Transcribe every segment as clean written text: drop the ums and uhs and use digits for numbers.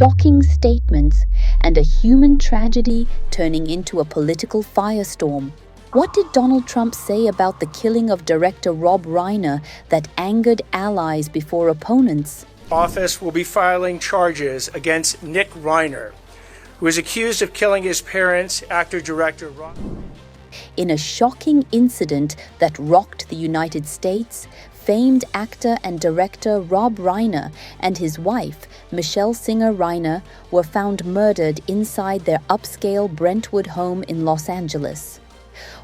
shocking statements, and a human tragedy turning into a political firestorm. What did Donald Trump say about the killing of director Rob Reiner that angered allies before opponents? Office will be filing charges against Nick Reiner, who is accused of killing his parents, actor-director Rob. In a shocking incident that rocked the United States, famed actor and director Rob Reiner and his wife, Michelle Singer Reiner, were found murdered inside their upscale Brentwood home in Los Angeles.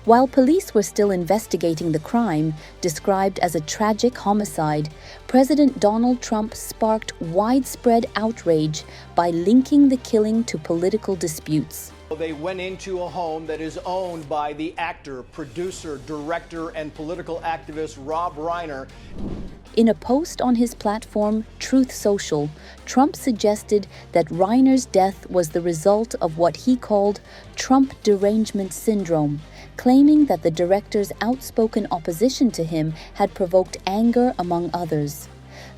While police were still investigating the crime, described as a tragic homicide, President Donald Trump sparked widespread outrage by linking the killing to political disputes. They went into a home that is owned by the actor, producer, director, and political activist Rob Reiner. In a post on his platform, Truth Social, Trump suggested that Reiner's death was the result of what he called Trump derangement syndrome, claiming that the director's outspoken opposition to him had provoked anger among others.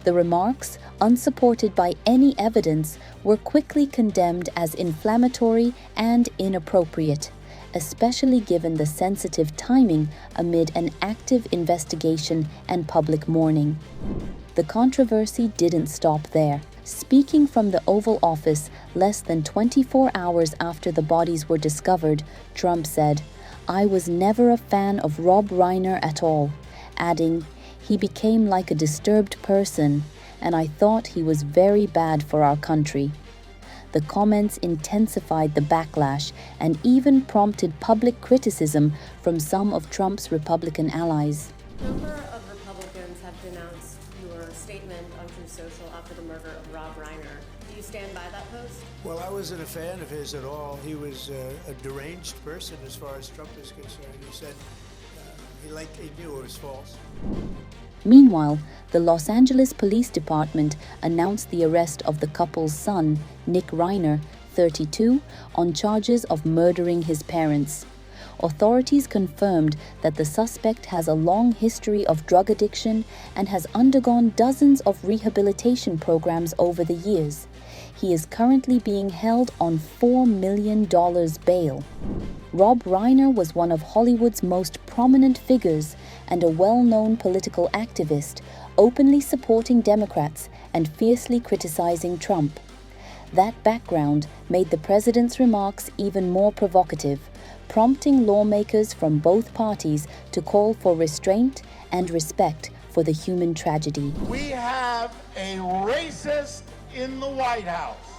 The remarks, unsupported by any evidence, were quickly condemned as inflammatory and inappropriate, especially given the sensitive timing amid an active investigation and public mourning. The controversy didn't stop there. Speaking from the Oval Office less than 24 hours after the bodies were discovered, Trump said, "I was never a fan of Rob Reiner at all," adding, "He became like a disturbed person, and I thought he was very bad for our country." The comments intensified the backlash and even prompted public criticism from some of Trump's Republican allies. A number of Republicans have denounced your statement on Truth Social after the murder of Rob Reiner. Do you stand by that post? Well, I wasn't a fan of his at all. He was a deranged person as far as Trump is concerned. He said he knew it was false. Meanwhile, the Los Angeles Police Department announced the arrest of the couple's son, Nick Reiner, 32, on charges of murdering his parents. Authorities confirmed that the suspect has a long history of drug addiction and has undergone dozens of rehabilitation programs over the years. He is currently being held on $4 million bail. Rob Reiner was one of Hollywood's most prominent figures and a well-known political activist, openly supporting Democrats and fiercely criticizing Trump. That background made the president's remarks even more provocative, prompting lawmakers from both parties to call for restraint and respect for the human tragedy. We have a racist in the White House.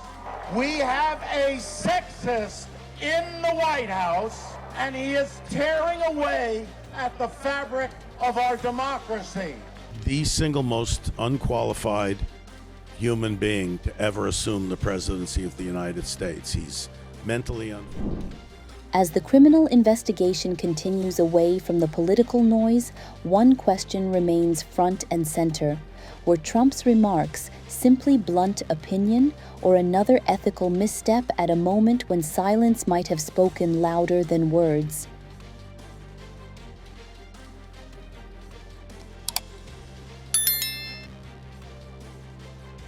We have a sexist in the White House, and he is tearing away at the fabric of our democracy. The single most unqualified human being to ever assume the presidency of the United States. He's mentally As the criminal investigation continues away from the political noise, one question remains front and center. Were Trump's remarks simply blunt opinion or another ethical misstep at a moment when silence might have spoken louder than words?